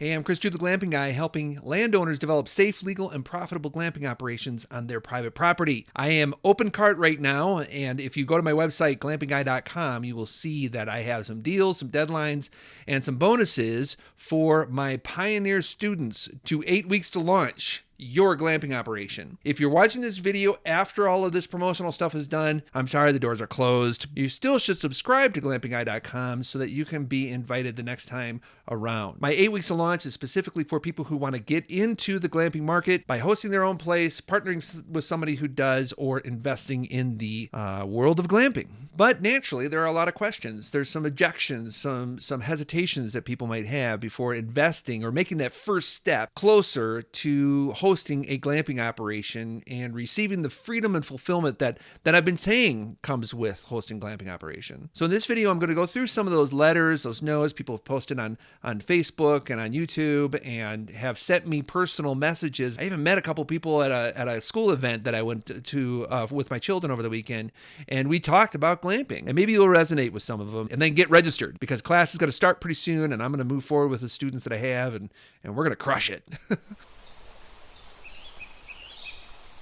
Hey, I'm Jeub, the Glamping Guy, helping landowners develop safe, legal, and profitable glamping operations on their private property. I am open cart right now, and if you go to my website, glampingguy.com, you will see that I have some deals, some deadlines, and some bonuses for my pioneer students to 8 weeks to launch your glamping operation. If you're watching this video after all of this promotional stuff is done, I'm sorry, the doors are closed. You still should subscribe to glampingguy.com so that you can be invited the next time around. My 8 weeks to launch is specifically for people who want to get into the glamping market by hosting their own place, partnering with somebody who does, or investing in the world of glamping. But naturally, there are a lot of questions. There's some objections, some hesitations that people might have before investing or making that first step closer to hosting a glamping operation and receiving the freedom and fulfillment that I've been saying comes with hosting glamping operation. So in this video, I'm going to go through some of those letters, those no's people have posted on Facebook and on YouTube and have sent me personal messages. I even met a couple people at a school event that I went to with my children over the weekend, and we talked about glamping. And maybe you'll resonate with some of them, and then get registered because class is going to start pretty soon, and I'm going to move forward with the students that I have, and we're going to crush it.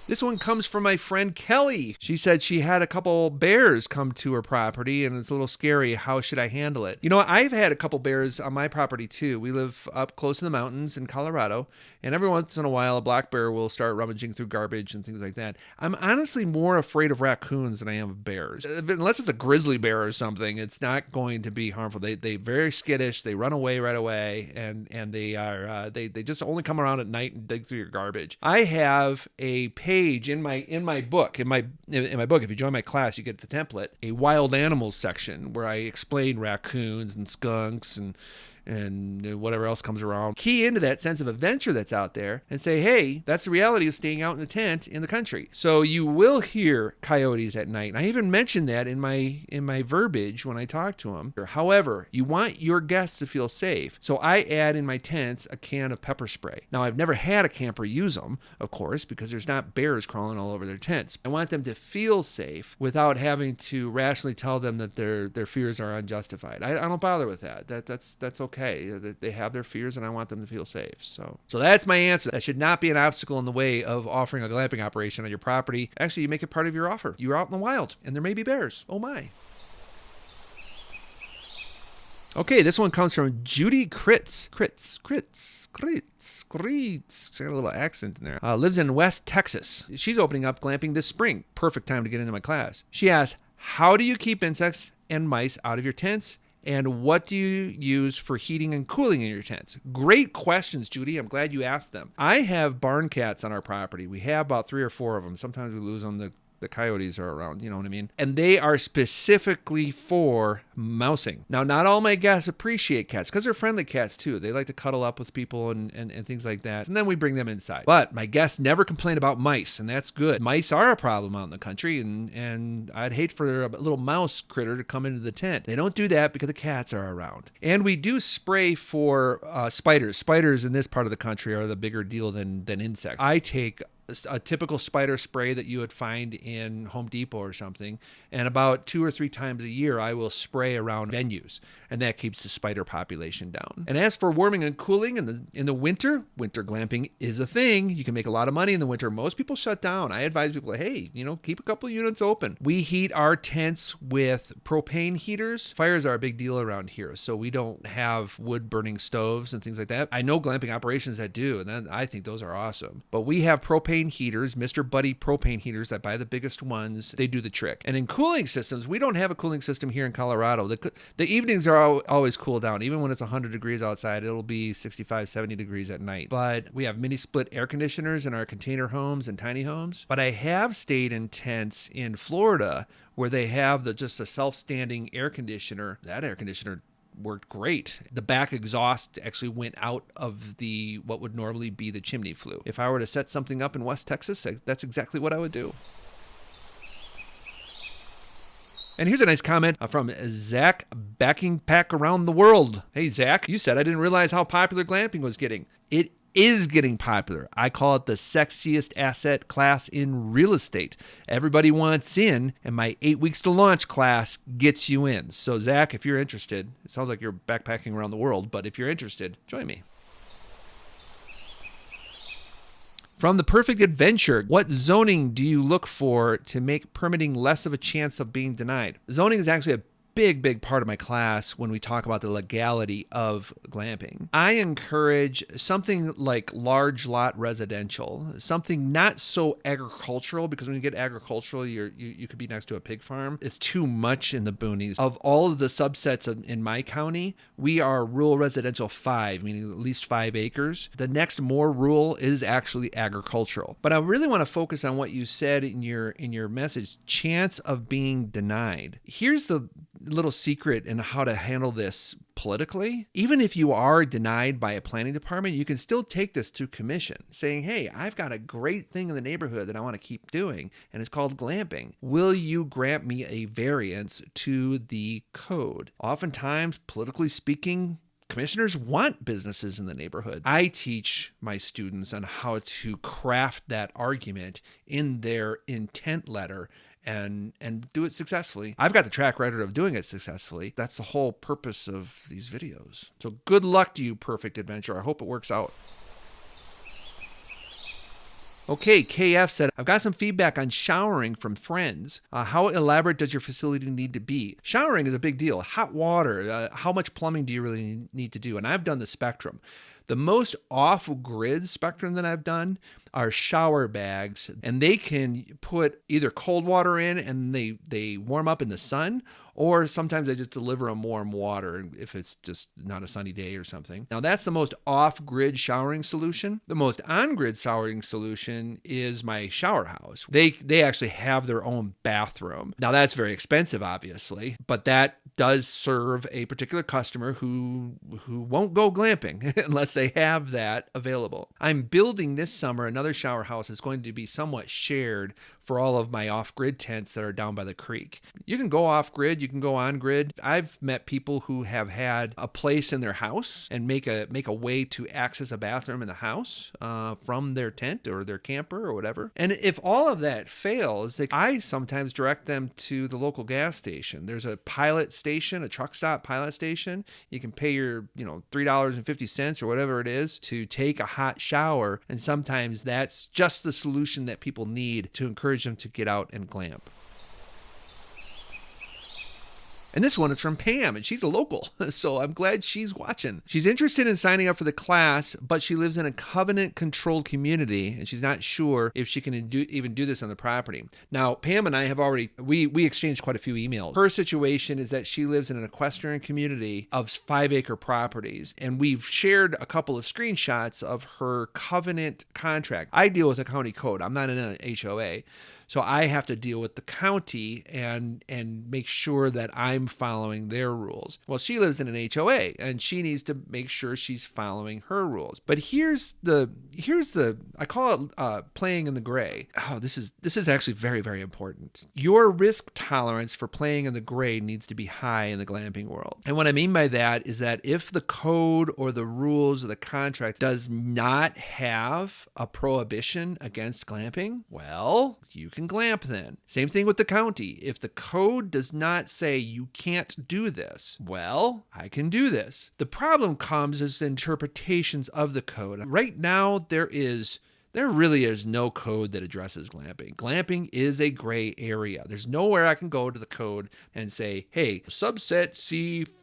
This one comes from my friend Kelli. She said she had a couple bears come to her property and it's a little scary. How should I handle it? You know, I've had a couple bears on my property too. We live up close to the mountains in Colorado, and every once in a while a black bear will start rummaging through garbage and things like that. I'm honestly more afraid of raccoons than I am of bears. Unless it's a grizzly bear or something, it's not going to be harmful. They very skittish. They run away right away, and they just only come around at night and dig through your garbage. I have a page in my book. In my book, if you join my class, you get the template, a wild animals section where I explain raccoons and skunks and whatever else comes around. Key into that sense of adventure that's out there and say, hey, that's the reality of staying out in the tent in the country. So you will hear coyotes at night. And I even mentioned that in my verbiage when I talk to them. However, you want your guests to feel safe. So I add in my tents a can of pepper spray. Now, I've never had a camper use them, of course, because there's not bears crawling all over their tents. I want them to feel safe without having to rationally tell them that their fears are unjustified. I don't bother with that. That's okay. They have their fears, and I want them to feel safe. So that's my answer. That should not be an obstacle in the way of offering a glamping operation on your property. Actually, you make it part of your offer. You're out in the wild, and there may be bears. Oh my. Okay, this one comes from Judy Kritz. Got a little accent in there. Lives in West Texas. She's opening up glamping this spring. Perfect time to get into my class. She asks, how do you keep insects and mice out of your tents? And what do you use for heating and cooling in your tents? Great questions, Judy. I'm glad you asked them. I have barn cats on our property. We have about 3 or 4 of them. Sometimes we lose them. The coyotes are around, you know what I mean? And they are specifically for mousing. Now, not all my guests appreciate cats because they're friendly cats too. They like to cuddle up with people and things like that. And then we bring them inside. But my guests never complain about mice, and that's good. Mice are a problem out in the country, and I'd hate for a little mouse critter to come into the tent. They don't do that because the cats are around. And we do spray for spiders. Spiders in this part of the country are the bigger deal than insects. I take a typical spider spray that you would find in Home Depot or something, and about 2 or 3 times a year I will spray around venues, and that keeps the spider population down. And as for warming and cooling in the winter glamping is a thing. You can make a lot of money in the winter. Most people shut down. I advise people, hey, keep a couple units open. We heat our tents with propane heaters. Fires are a big deal around here, so we don't have wood burning stoves and things like that. I know glamping operations that do, and then I think those are awesome. But we have propane heaters, Mr. Buddy propane heaters. I buy the biggest ones. They do the trick. And in cooling systems, we don't have a cooling system here in Colorado. The evenings are always cool down. Even when it's 100 degrees outside, it'll be 65, 70 degrees at night. But we have mini split air conditioners in our container homes and tiny homes. But I have stayed in tents in Florida where they have just a self-standing air conditioner. That air conditioner worked great. The back exhaust actually went out of what would normally be the chimney flue. If I were to set something up in West Texas, that's exactly what I would do. And here's a nice comment from Zach Backing Pack Around the World. Hey, Zach, you said I didn't realize how popular glamping was getting. It is getting popular. I call it the sexiest asset class in real estate. Everybody wants in, and my 8 weeks to launch class gets you in. So Zach, if you're interested, it sounds like you're backpacking around the world, but if you're interested, join me. From The Perfect Adventure, what zoning do you look for to make permitting less of a chance of being denied? Zoning is actually a big part of my class when we talk about the legality of glamping. I encourage something like large lot residential, something not so agricultural, because when you get agricultural, you could be next to a pig farm. It's too much in the boonies. Of all of the subsets in my county, we are rural residential 5, meaning at least 5 acres. The next more rural is actually agricultural. But I really want to focus on what you said in your message, chance of being denied. Here's the little secret in how to handle this politically. Even if you are denied by a planning department, you can still take this to commission saying, hey, I've got a great thing in the neighborhood that I want to keep doing, and it's called glamping. Will you grant me a variance to the code? Oftentimes, politically speaking, commissioners want businesses in the neighborhood. I teach my students on how to craft that argument in their intent letter and do it successfully. I've got the track record of doing it successfully. That's the whole purpose of these videos. So good luck to you, Perfect Adventure. I hope it works out. Okay, KF said, I've got some feedback on showering from friends. How elaborate does your facility need to be? Showering is a big deal. Hot water, how much plumbing do you really need to do? And I've done the spectrum. The most off-grid spectrum that I've done are shower bags, and they can put either cold water in and they warm up in the sun, or sometimes they just deliver them warm water if it's just not a sunny day or something. Now that's the most off-grid showering solution. The most on-grid showering solution is my shower house. They actually have their own bathroom. Now that's very expensive, obviously, but that does serve a particular customer who won't go glamping unless they have that available. I'm building this summer another shower house that's going to be somewhat shared for all of my off-grid tents that are down by the creek. You can go off-grid, you can go on-grid. I've met people who have had a place in their house and make a way to access a bathroom in the house from their tent or their camper or whatever. And if all of that fails, I sometimes direct them to the local gas station. There's a pilot station, a truck stop pilot station. You can pay your $3.50 or whatever it is to take a hot shower, and sometimes that's just the solution that people need to encourage them to get out and glamp. And this one is from Pam, and she's a local, so I'm glad she's watching. She's interested in signing up for the class, but she lives in a covenant-controlled community, and she's not sure if she can even do this on the property. Now, Pam and I have already, we exchanged quite a few emails. Her situation is that she lives in an equestrian community of 5-acre properties, and we've shared a couple of screenshots of her covenant contract. I deal with a county code. I'm not in an HOA. So I have to deal with the county and make sure that I'm following their rules. Well, she lives in an HOA and she needs to make sure she's following her rules. But here's the I call it playing in the gray. Oh, this is actually very, very important. Your risk tolerance for playing in the gray needs to be high in the glamping world. And what I mean by that is that if the code or the rules of the contract does not have a prohibition against glamping, well, you can glamp then. Same thing with the county. If the code does not say you can't do this, well, I can do this. The problem comes as interpretations of the code. Right now, there really is no code that addresses glamping. Glamping is a gray area. There's nowhere I can go to the code and say, hey, subset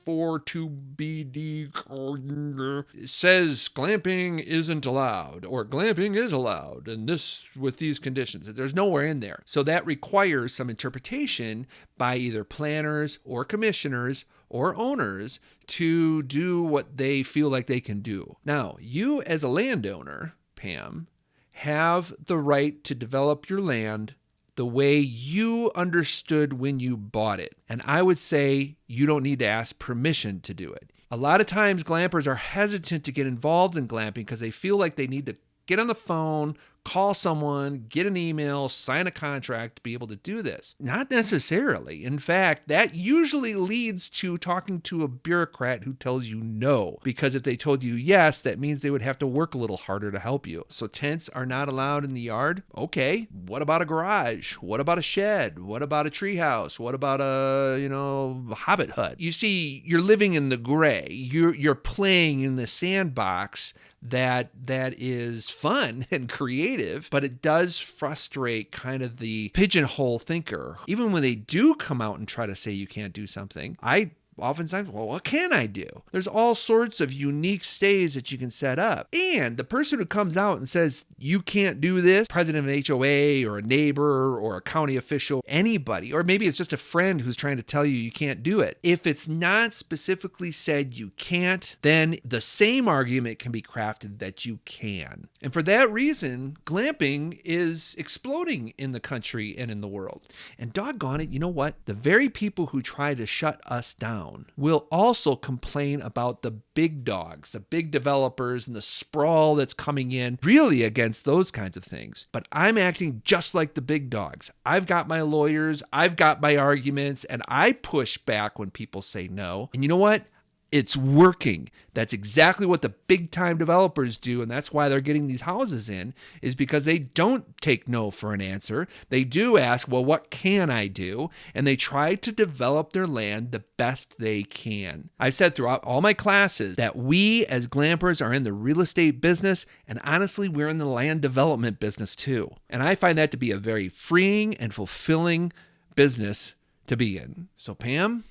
C42BD says glamping isn't allowed, or glamping is allowed, and this with these conditions. There's nowhere in there. So that requires some interpretation by either planners or commissioners or owners to do what they feel like they can do. Now, you as a landowner, Pam, have the right to develop your land the way you understood when you bought it. And I would say you don't need to ask permission to do it. A lot of times glampers are hesitant to get involved in glamping because they feel like they need to get on the phone, call someone, get an email, sign a contract to be able to do this. Not necessarily. In fact, that usually leads to talking to a bureaucrat who tells you no, because if they told you yes, that means they would have to work a little harder to help you. So tents are not allowed in the yard? Okay. What about a garage? What about a shed? What about a treehouse? What about a hobbit hut? You see, you're living in the gray. You're playing in the sandbox that is fun and creative, but it does frustrate kind of the pigeonhole thinker. Even when they do come out and try to say you can't do something, I oftentimes, well, what can I do? There's all sorts of unique stays that you can set up. And the person who comes out and says, you can't do this, president of an HOA or a neighbor or a county official, anybody, or maybe it's just a friend who's trying to tell you you can't do it. If it's not specifically said you can't, then the same argument can be crafted that you can. And for that reason, glamping is exploding in the country and in the world. And doggone it, you know what? The very people who try to shut us down will also complain about the big dogs, the big developers, and the sprawl that's coming in really against those kinds of things. But I'm acting just like the big dogs. I've got my lawyers, I've got my arguments, and I push back when people say no. And you know what? It's working. That's exactly what the big time developers do. And that's why they're getting these houses in, is because they don't take no for an answer. They do ask, well, what can I do? And they try to develop their land the best they can. I said throughout all my classes that we as glampers are in the real estate business. And honestly, we're in the land development business too. And I find that to be a very freeing and fulfilling business to be in. So Pam,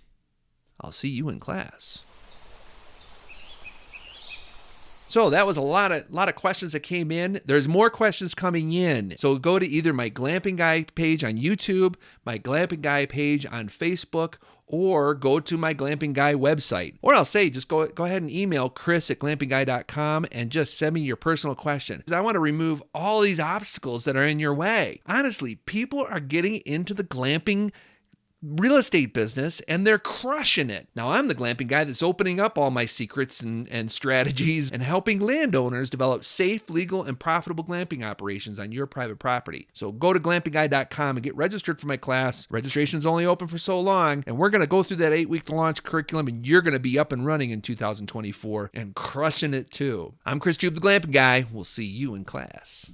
I'll see you in class. So that was a lot of questions that came in. There's more questions coming in. So go to either my Glamping Guy page on YouTube, my Glamping Guy page on Facebook, or go to my Glamping Guy website. Or I'll say, just go ahead and email chris@glampingguy.com and just send me your personal question. Because I want to remove all these obstacles that are in your way. Honestly, people are getting into the glamping real estate business and they're crushing it. Now I'm the glamping guy that's opening up all my secrets and strategies and helping landowners develop safe, legal, and profitable glamping operations on your private property. So go to glampingguy.com and get registered for my class. Registration's only open for so long, and we're going to go through that 8-week launch curriculum, and you're going to be up and running in 2024 and crushing it too. I'm Chris Jeub, the Glamping Guy. We'll see you in class.